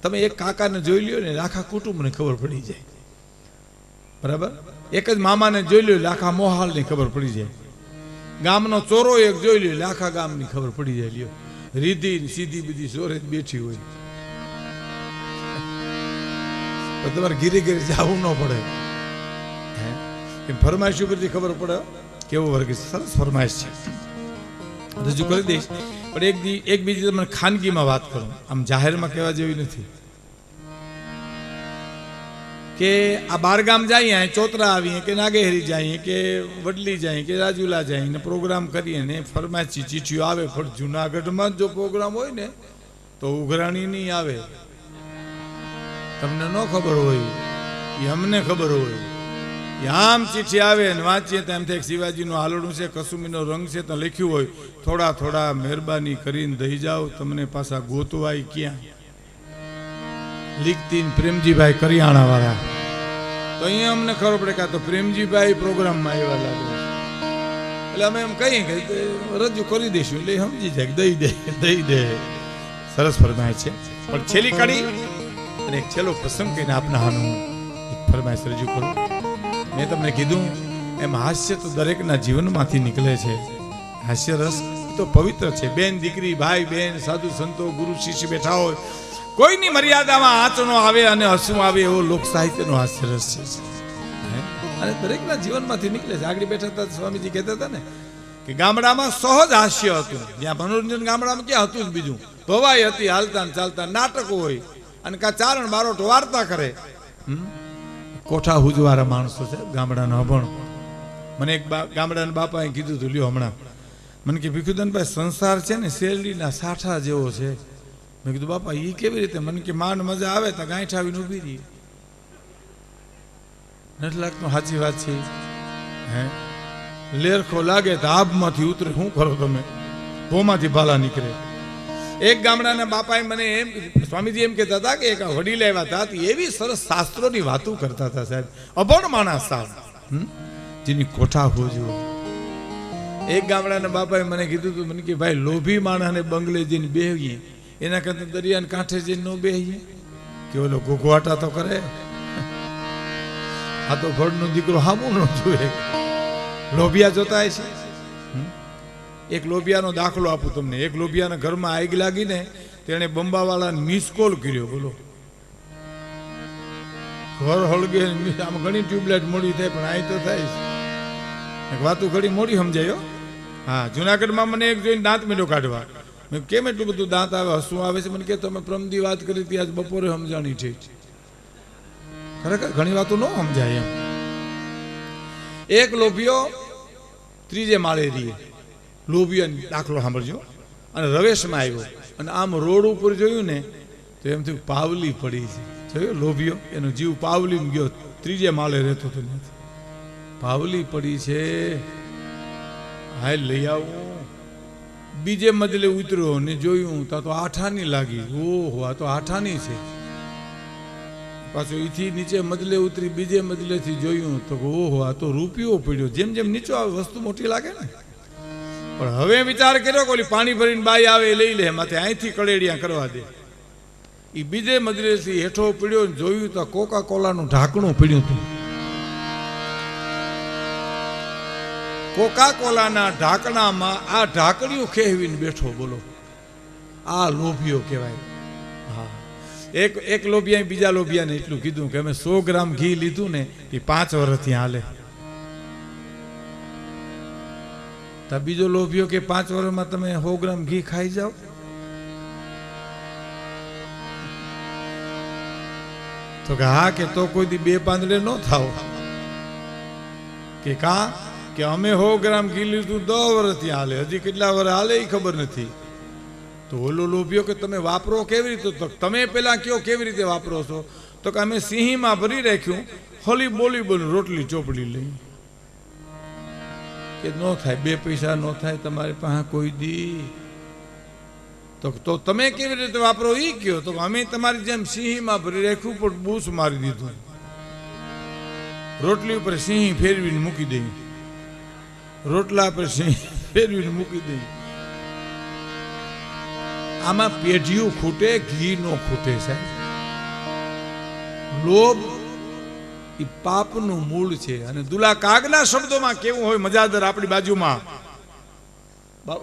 તમે એક કાકાને જોઈ લ્યો ને આખા કુટુંબને ખબર પડી જાય, બરાબર. એક જ મામાને જોઈ લ્યો એટલે આખા મોહાલની ખબર પડી જાય. ગામનો ચોરો એક જોઈ લ્યો એટલે આખા ગામની ખબર પડી જાય. લ્યો રીધી સીધી બધી ચોરે બેઠી હોય તો તમારે ઘીરે ઘીરે જવું ન પડે. ફરમાઈશ ઉપરથી ખબર પડે કેવો વર્ગ. સરસ ફરમાઈશ છે, રજૂ કરી દઈશ. પણ એક બીજી તમને ખાનગીમાં વાત કરું, આમ જાહેરમાં કહેવા જેવી નથી. કે આ બારગામ જઈએ, ચોતરા આવીએ કે નાગેહરી જઈએ કે વડલી જઈએ કે રાજુલા જઈએ ને પ્રોગ્રામ કરીએ ને ફરમાઈશી ચીઠીઓ આવે. પણ જુનાગઢમાં જો પ્રોગ્રામ હોય ને તો ઉઘરાણી નહીં આવે. તમને ન ખબર હોય, એ અમને ખબર હોય. આમ ચીઠી આવે ને વાંચીએ તો એમ થાય શિવાજીનું હાલડું છે, કસુમીનો રંગ છે, તો લખ્યું હોય થોડા થોડા મહેરબાની કરીને દઈ જાઓ, તમને પાછા ગોતવાય ક્યાં. લીકતી પ્રેમજીભાઈ કરિયાણા વાળા, તો અહીંયા અમને ખબર પડે કે તો પ્રેમજીભાઈ પ્રોગ્રામમાં આવ્યા લાગે. એટલે અમે એમ કહીએ કે રજૂ કરી દઈશું, એટલે સમજી જાય દઈ દે. સરસ ફરમાઈશ છે. પણ છેલ્લી કડી અને એક છેલ્લો પ્રસંગ કહીને આપના હાનું એક ફરમાઈશ રજૂ કરું. મેં તમને કીધું એમ હાસ્ય તો દરેકના જીવનમાંથી નીકળે છે. હાસ્ય રસ તો પવિત્ર છે. બેન દીકરી, ભાઈ બહેન, સાધુ સંતો, ગુરુ શિષ્ય બેઠા હોય, કોઈની મર્યાદામાં આંચનો આવે અને હસવું આવે એવો લોક સાહિત્યનો હાસ્ય રસ છે. અને દરેકના જીવનમાંથી નીકળે છે. આગળ બેઠા હતા સ્વામીજી કહેતા હતા ને કે ગામડામાં સહજ હાસ્ય હતું. જ્યાં મનોરંજન ગામડામાં ક્યાં હતું જ બીજું. ભવાઈ હતી, હાલતા ને ચાલતા નાટકો હોય અને કા ચારણ બારોટ વાર્તા કરે. કોઠા હુજવાળા માણસો છે ગામડાનો અભણ. મને એક ગામડાના બાપાએ કીધું હતું, લ્યો હમણાં મને કે ભીખુદાનભાઈ સંસાર છે ને શેરડીના સાઠા જેવો છે. મેં કીધું બાપા એ કેવી રીતે? મને કે માંડ મજા આવે તો ગાંઠ આવીને ઊભી રહી. નથી લાગતું સાચી વાત છે? હે લેરખો લાગે તો આબમાંથી ઉતરે. શું કરો તમે? ભોમાંથી ભાલા નીકળે. એક ગામડાના બાપાએ મને એમ, સ્વામીજી એમ કહેતા હતા કે એક વડીલ આવ્યા હતા, એવી સરસ શાસ્ત્રોની વાતો કરતા હતા સાહેબ. અભણ માણસ સાહેબ, જેની કોઠા હોજો. એક ગામડાના બાપાએ મને કીધું હતું, મને કે ભાઈ લોભી માણસને બંગલે જઈને બેહીએ એના કરતા દરિયાના કાંઠે જઈને ન બેહીએ કે ઓલો ઘોઘવાટા તો કરે. આ તો ઘરનો દીકરો હામું ન જોયે, લોભિયા જોતા છે. એક લોભિયાનો દાખલો આપું તમને. એક લોભિયાના ઘરમાં આગ લાગીને તેણે બંબાવાળાને મિસ કોલ કર્યો. બોલો, ઘર હળગે. આમ ઘણી ટ્યુબલાઇટ મોડી થાય પણ અહીં તો થાય એક વાતું ઘડી મોડી સમજાયો. હા, જુનાગઢમાં મને એક જોઈને દાંત મીંડો કાઢવા. મેં કેમ એટલું બધું દાંત આવે, હસવું આવે છે? મને કે તમે પ્રમદી વાત કરી હતી, આજ બપોરે સમજાણી છે. ખરેખર ઘણી વાતો ન સમજાય એમ. એક લોભિયો ત્રીજે માળે રહીએ. લોભિયાની દાખલો સાંભળજો. અને રવેશમાં આવ્યો અને આમ રોડ ઉપર જોયું ને તો એમ થયું પાવલી પડી છે. જોયું લોભિયો, એનો જીવ પાવલીમાં ગયો. ત્રીજે માળે રહેતો હતો, પાવલી પડી છે, હાલ લઈ આવું. બીજે મજલે ઉતર્યો ને જોયું તો આઠાની લાગી. ઓહો, આ તો આઠાની છે. પાછું એથી નીચે મજલે ઉતરી, બીજે મજલેથી જોયું તો ઓહો, આ તો રૂપિયો પડ્યો. જેમ જેમ નીચો આવે વસ્તુ મોટી લાગે ને. પણ હવે વિચાર કર્યો કે ઓલી પાણી ભરીને બાઈ આવે લઈ લે, માથે અહીંથી કડેડિયા કરવા દે. એ બીજે મજલેથી હેઠો પડ્યો, જોયું તો કોકા કોલાનું ઢાંકણું પડ્યું હતું. કોકા કોલાના ઢાંકણામાં આ ઢાંકણિયું ખેવીને બેઠો. બોલો, આ લોભિયો કહેવાય. હા, એક લોભિયાએ બીજા લોભિયાને એટલું કીધું કે અમે 100 ગ્રામ ઘી લીધું ને એ 5 વર્ષથી હાલે. તો બીજો લોભિયો કે 5 વર્ષમાં તમે 100 ગ્રામ ઘી ખાઈ જાઓ. તો કે હા, કે તો કોઈ દી 2 પાંદડે ન થાવ. કે કા કે અમે 100 ગ્રામ ઘી લીધું 10 વર્ષથી હાલે, હજી કેટલા વર્ષ હાલે એ ખબર નથી. તો ઓલો લોભિયો કે તમે વાપરો કેવી રીતે? તો તમે પેલા કયો કેવી રીતે વાપરો છો? તો કે અમે સિંહીમાં ભરી રાખ્યું, હોલી બોલી બોલી રોટલી ચોપડી લઈ. કે ન થાય, 2 પૈસા ન થાય તમારી પાસે કોઈ દી. તો તમે કેવી રીતે વાપરો એ કયો? તો અમે તમારી જેમ સિંહીમાં ભરી રાખ્યું પણ બૂસ મારી દીધું. રોટલી ઉપર સિંહી ફેરવીને મૂકી દઈ, રોટલા પર સિંહી ફેરવીને મૂકી દઈ. આમાં પેઢીઓ ખૂટે, ઘી નો ખૂટે સાહેબ. લોભ એ પાપનું મૂળ છે. અને દુલા કાગના શબ્દોમાં કેવું હોય મજાદર આપણી બાજુમાં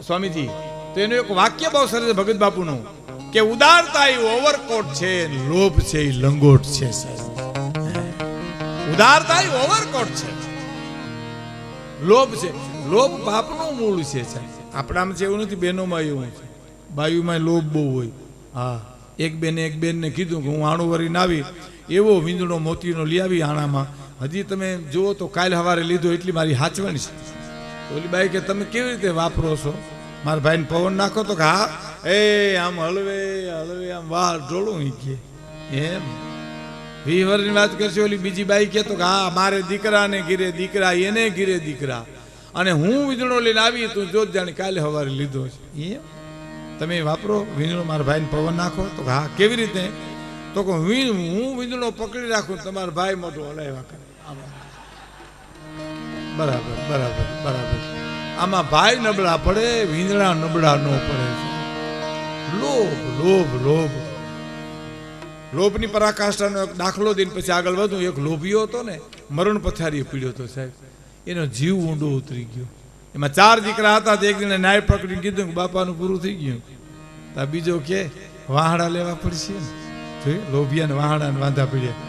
સ્વામીજી, તો એનું એક વાક્ય બહુ સરસ છે ભગત બાપુનું, કે ઉદારતા એ ઓવરકોટ છે, લોભ છે એ લંગોટ છે. ઉદારતા એ ઓવરકોટ છે, લોભ છે, લોભ પાપનું મૂળ છે. આપણામાં છે એવું નથી, બહેનોમાં એવું છે, બાયુમાં લોભ બહુ હોય. હા, એક બેનને કીધું કે હું આણું વરીને આવી, એવો વીંદણો મોતીનો લઈ આવી આણામાં, હજી તમે જુઓ તો કાલ સવારે લીધો એટલી મારી હાચવણ છે. ઓલી બાઈ કે તમે કેવી રીતે વાપરો છો? મારા ભાઈને પવન નાખો તો કે હા, એ આમ હળવે હળવે આમ વાહ ઢોળું કે એમ 20 વર્ષની વાત કરશે. ઓલી બીજી બાઈ કે તો કે હા, મારે દીકરાને ઘીરે દીકરા, એને ઘીરે દીકરા, અને હું વીંદણો લઈને આવી, તું જોત જાણે કાલે સવારે લીધો છે. એમ તમે વાપરો વીંદણો, મારા ભાઈને પવન નાખો તો હા, કેવી રીતે? તો કે હું વીંદણો પકડી રાખું, તમારા ભાઈ મોટો હલાવ્યા કરે. બરાબર બરાબર બરાબર. આમાં ભાઈ નબળા પડે, વીંદણા નબળા ન પડે. લોભ લોભ લોભ લોભની પરાકાષ્ઠાનો એક દાખલો દઈને પછી આગળ વધુ. એક લોભીઓ હતો ને, મરણ પથારીએ પીડ્યો હતો સાહેબ, એનો જીવ ઊંડો ઉતરી ગયો. એમાં 4 દીકરા હતા. એક દિને ન્યાય પકડીને કીધું કે બાપાનું પૂરું થઈ ગયું. તો બીજો કે વાહડા લેવા પડશે ને, લોભિયાને વાહડાને વાંધા પીડ્યા,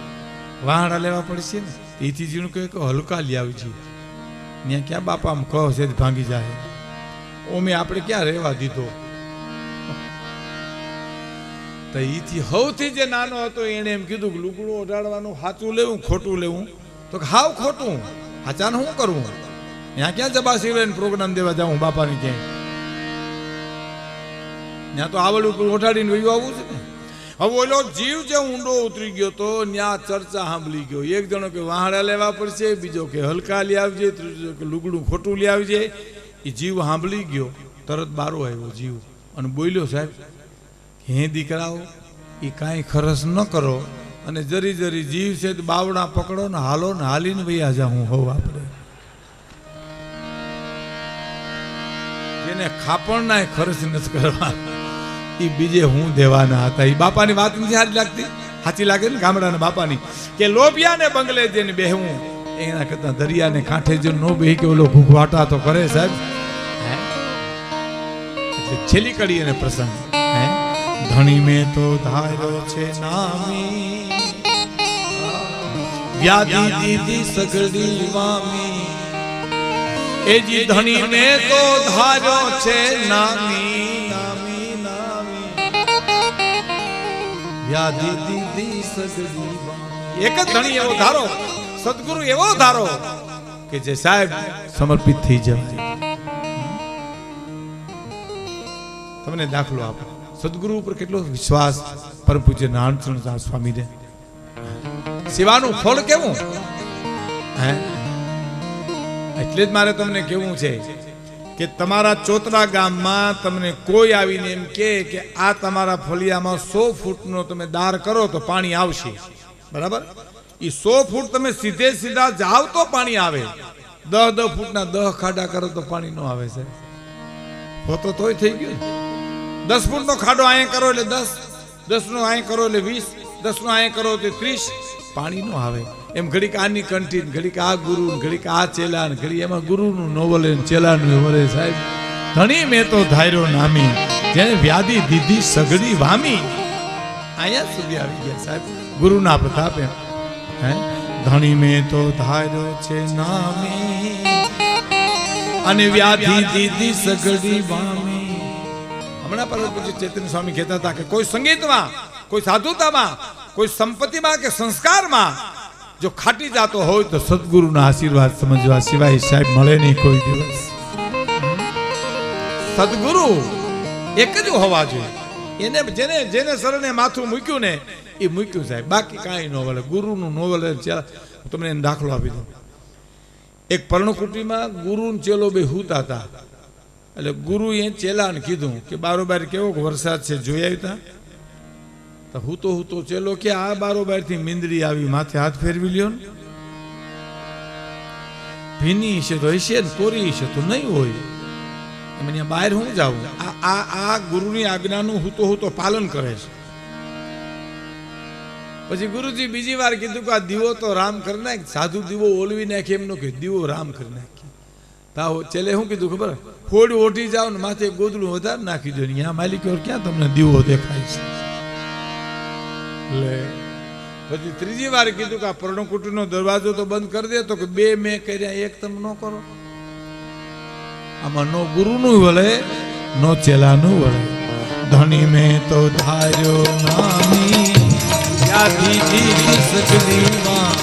વાહડા લેવા પડશે ને. એથી જીવનું કહે કે હલકા લઈ આવજી, ત્યાં ક્યાં બાપા આમ કહો છે ભાંગી જાય. ઓમે આપણે ક્યાં રહેવા દીધો. તો એથી સૌથી જે નાનો હતો એને એમ કીધું કે લુગડું ઓઢાડવાનું સાચું લેવું ખોટું લેવું? તો હાવ ખોટું. હાચાને શું કરવું? ત્યાં ક્યાં જબા સિવાય પ્રોગ્રામ દેવા જાઉં બાપાને ક્યાંય? ત્યાં તો આવડ ઉપર ઓઢાડીને વયું આવવું છે ને. હવે ઓલો જીવ જે ઊંડો ઉતરી ગયો તો ત્યાં ચર્ચા સાંભળી ગયો. એક જણો કે વાહડા લેવા પડશે, બીજો કે હલકા લઈ આવજે, ત્રીજો કે લુગડું ખોટું લઈ આવજે. એ જીવ સાંભળી ગયો, તરત બારો આવ્યો જીવ અને બોલ્યો, સાહેબ હે દીકરાઓ, એ કાંઈ ખરસ ન કરો, અને જરી જરી જીવ છે બાવડા પકડો ને હાલો ને હાલીને વૈયા જા. હું હોવ આપણે જેને ખાપણના ખર્ચ નથી કરવા, એ બીજે હું દેવાના હતા. એ બાપાની વાત નથી સારી લાગતી? સાચી લાગે ને ગામડાના બાપાની, કે લોભિયાને બંગલે જઈને બેહવું એના કરતા દરિયાને કાંઠે જો નો બેહી કે ઓલો ભૂખવાટા તો કરે સાહેબ. એટલે છેલ્લી કડી અને પ્રસંગ, ધણી મેં તો ધાર્યો છે નામી, વ્યાધિ દીધી સગડી વામી. એ જી ધણી મેં તો ધાર્યો છે નામી, વ્યાધિ દીધી સગડી વામી. એક જ ધણી એવો ધારો, સદગુરુ એવો ધારો કે જે સાહેબ સમર્પિત થઈ જાય. તમને દાખલો આપો, સદગુરુ ઉપર કેટલો વિશ્વાસ પરમ પૂજ્ય નારાયણ સ્વામીને. સેવાનું ફળ કેવું? એટલે જ મારે તમને કેવું છે કે તમારા ચોતરા ગામમાં તમને કોઈ આવીને એમ કે આ તમારા ફળિયામાં 100 ફૂટનો તમે દાર કરો તો પાણી આવશે, બરાબર? એ 100 ફૂટ તમે સીધે સીધા જાવ તો પાણી આવે. 10 ફૂટના 10 ખાડા કરો તો પાણી ન આવે સાહેબ. હોતો તોય થઈ ગયું. 10 ફૂટનો ખાડો અહીંયા કરો એટલે 10, 10નો અહીંયા કરો એટલે 20, 10નો અહીંયા કરો એટલે 30, પાણી નો આવે. એમ ઘડીક આની કંઠી, ઘડીક આ ગુરુ, ઘડીક આ ચેલા, ઘડી એમાં ગુરુનું નોવલે ચેલાનું વરે સાહેબ. ધણી મેં તો ધાર્યો નામી, જેને વ્યાધિ દીધી સગડી વામી. અહીંયા સુધી આવી ગયા સાહેબ ગુરુના પ્રતાપે. ધણી મેં તો ધાર્યો છે નામી, અને વ્યાધિ દીધી સગડી વામી. હમણાં પર પછી ચૈતન્ય સ્વામી કહેતા હતા કે કોઈ સંગીતમાં, કોઈ સાધુતામાં, કોઈ સંપત્તિમાં કે સંસ્કારમાં જો ખાટી જાતો હોય તો સદગુરુના આશીર્વાદ સમજવા સિવાય સાહેબ મળે નહીં કોઈ દિવસ. સદગુરુ એક જ હોવા જોઈએ. એને જેને શરણે માથું મૂક્યું ને એ મૂક્યું સાહેબ, બાકી કાંઈ ન વળે. ગુરુનું ન વળે. તમને એનો દાખલો આપી દઉં. એક પર્ણકુટીમાં ગુરુ ને ચેલો બે હુતા હતા. એટલે ગુરુએ ચેલાને કીધું કે બારોબાર કેવો વરસાદ છે જોઈ આવતા. તો હું તો ચેલો કે આ બારોબાર થી મીંદડી આવી, માથે હાથ ફેરવી લ્યો ને. ભીની છે તો હશે ને, કોરી છે તો નહીં હોય. એમ બહાર હું જાઉં. આ ગુરુની આજ્ઞાનું હું તો પાલન કરે છે. પછી ગુરુજી બીજી વાર કીધું કે આ દીવો તો રામ કરી નાખ, સાધુ દીવો ઓલવી નાખે એમ નો કે દીવો રામ કરી નાખી. તાવ છેલ્લે શું કીધું ખબર, ફોડી ઓઠી જાવ ને માથે ગોદડું વધારે નાખી દો. અહીંયા માલિક ક્યાં તમને દીવો દેખાય છે. એટલે પછી ત્રીજી વાર કીધું કે આ પર્ણકુટીનો દરવાજો તો બંધ કરી દે. તો કે બે મેં કર્યા એક તમે ન કરો. આમાં નો ગુરુનું વળે નો ચેલાનું વળે. ધણી મેં તો ધાર્યો નામી યાદી દીધી સકલી માં.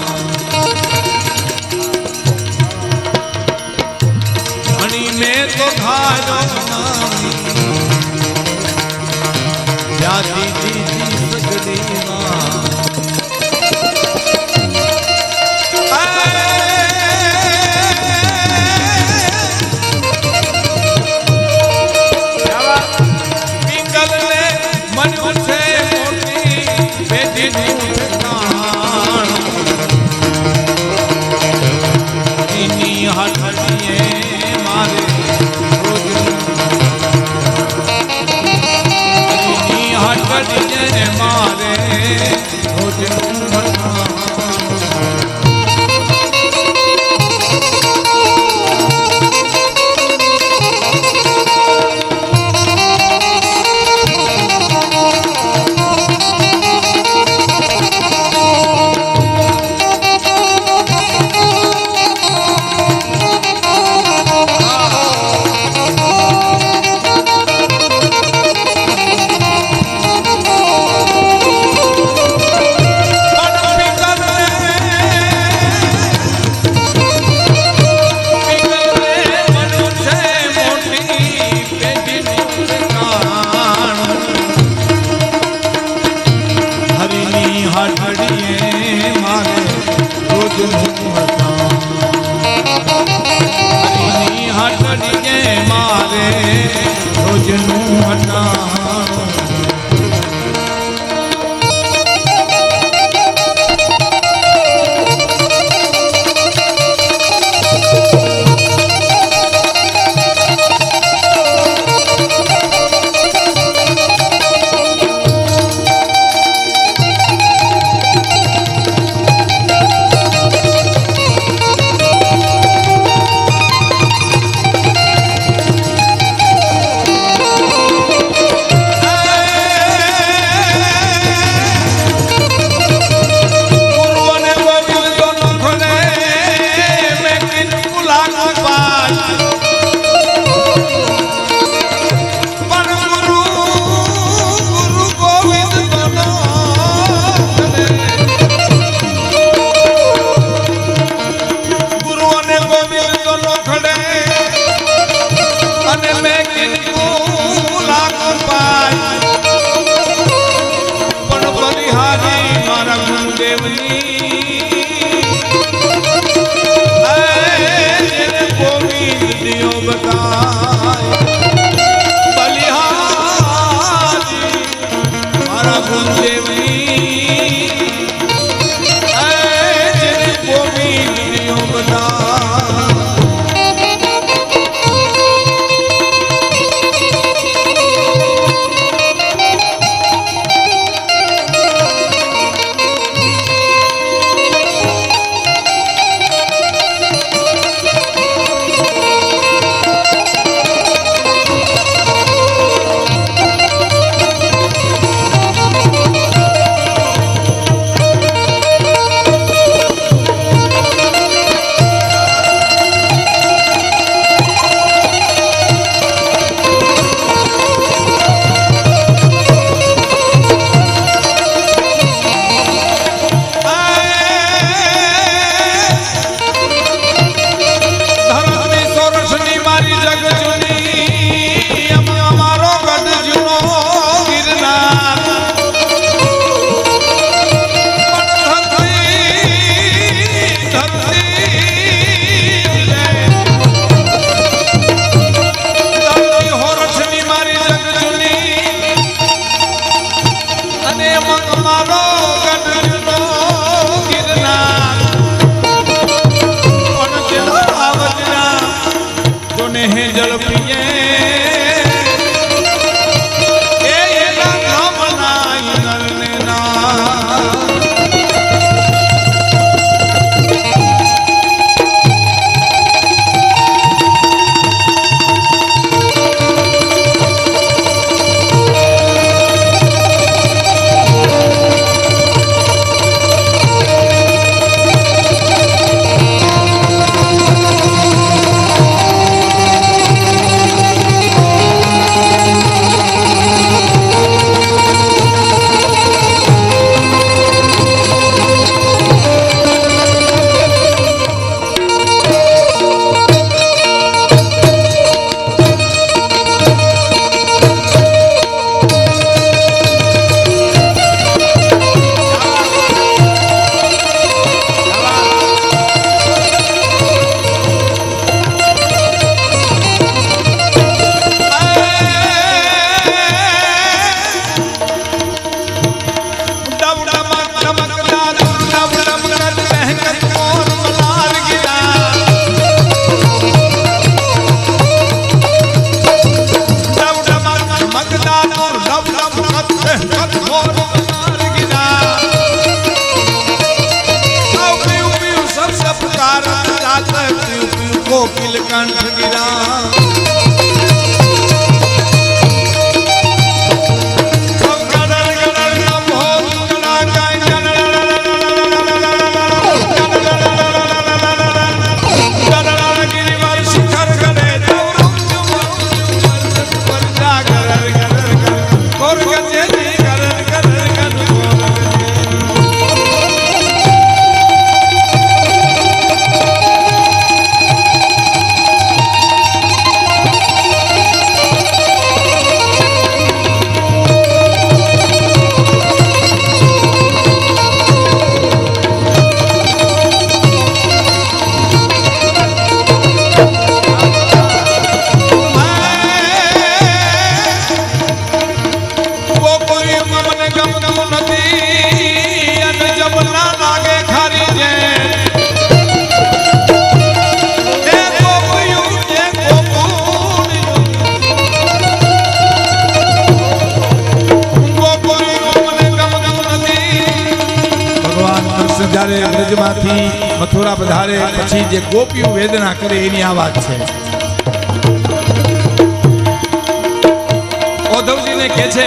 ધણી મેં તો ધાર્યો નામી યાદી દીધી સકલી માં. અમને ગમતું નથી અને જમના લાગે ખારી જે જ્યારે બ્રજમાંથી મથુરા પધારે પછી જે ગોપીઓ વેદના કરે એની આ વાત છે. ઓધવજીને કહે છે,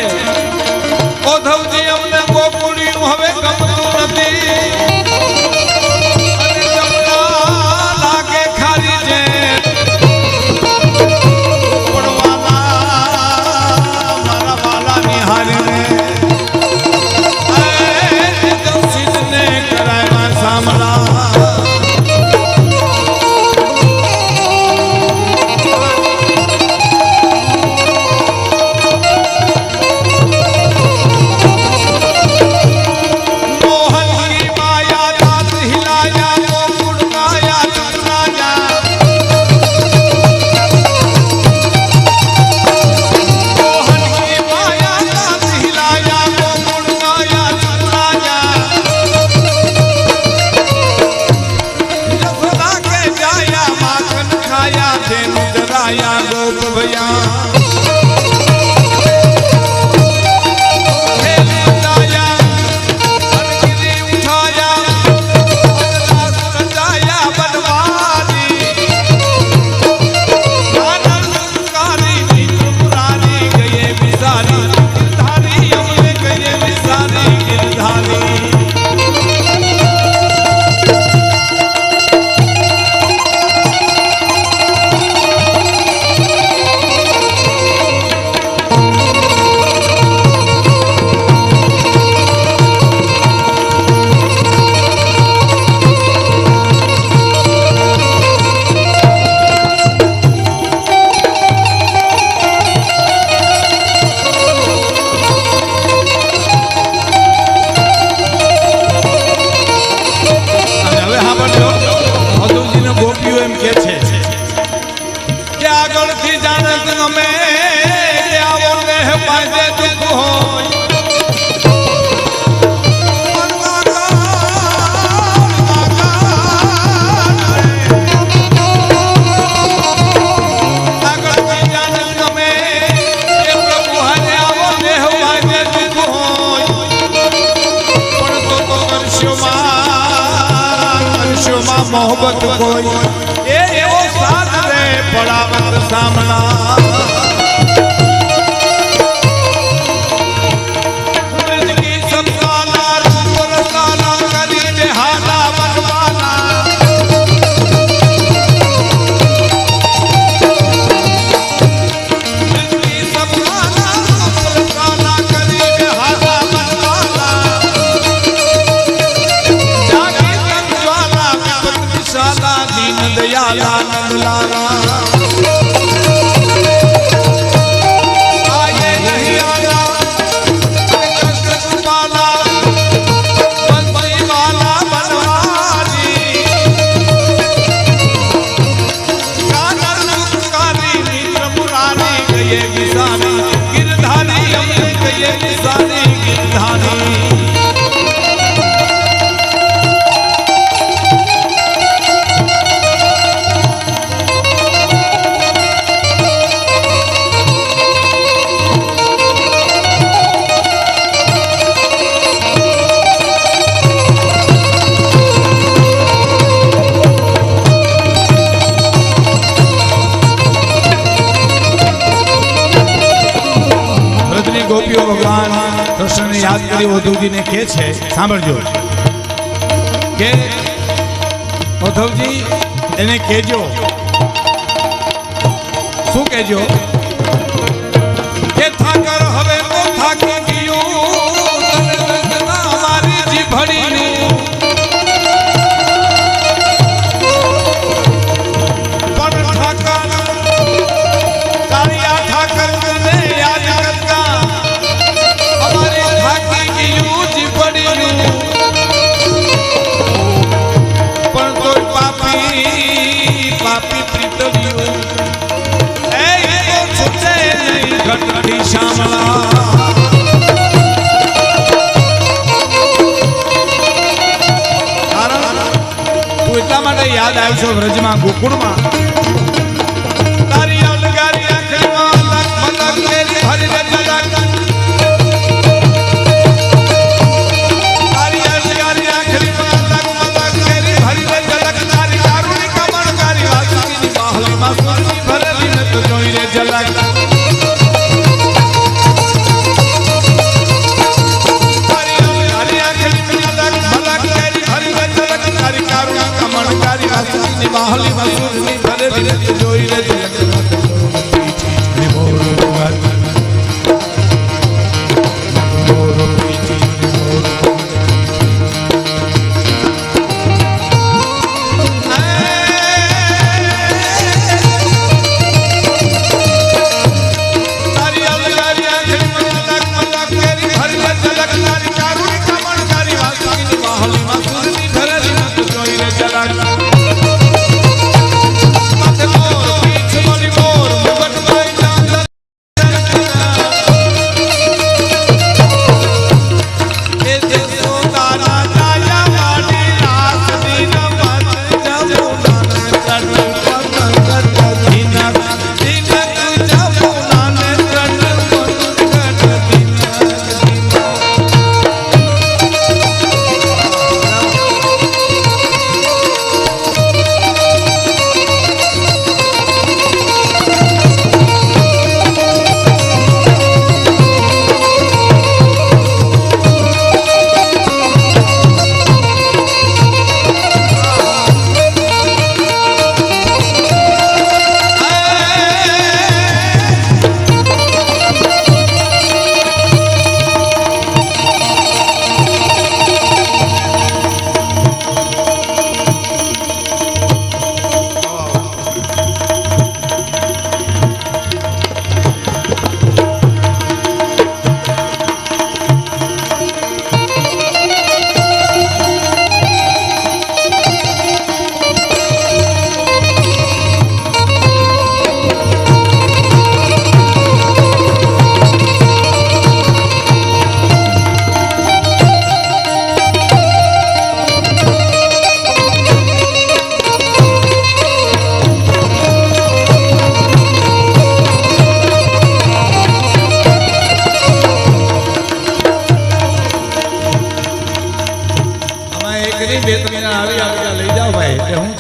ઓધવજી અમને ગોકુળિયું હવે ગમતું નથી અને જમના લાગે ખારી જે પડવાલા મારા વાલા નિહારીને मोहब्बत कोई ए एवो साथ रे पड़ावत सामना ગોપીઓ ભગવાન કૃષ્ણને યાદ કરી ઉદ્ધવજીને કહે છે, સાંભળજો કે ઉદ્ધવજી એને કહેજો, શું કહેજો કે ઠાકર હવે તો થાકી ગયું અમારી જીભડીનું પણ ઠાકર કાળિયા ઠાકર ને યાદ કરતા પાપી પ્રીતવ્યું એ હાલ આવશો વ્રજમાં ગોકુળમાં તારી અલગારી આંખડીમાં લખ મલક તેરી ભરી રે ઝલક તારી અલગારી આંખડીમાં લખ મલક તેરી ભરી રે ઝલક તારી કારુણી કમળકારી વાસુકીની બાહલીમાં સુરની ભરેલી ને તો જોઈ રે ઝલક बाहली मसूर में भरे दिन जोई रे जगत में मोर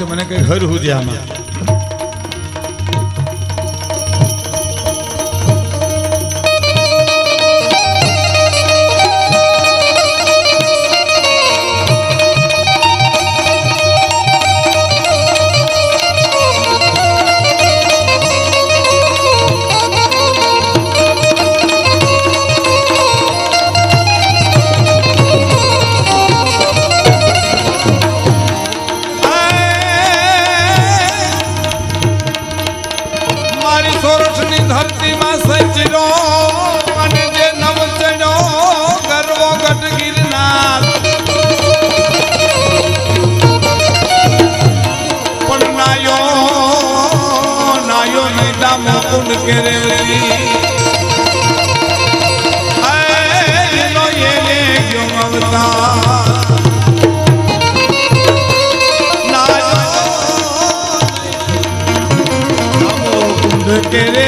મને કઈ હર હુજે આમાં que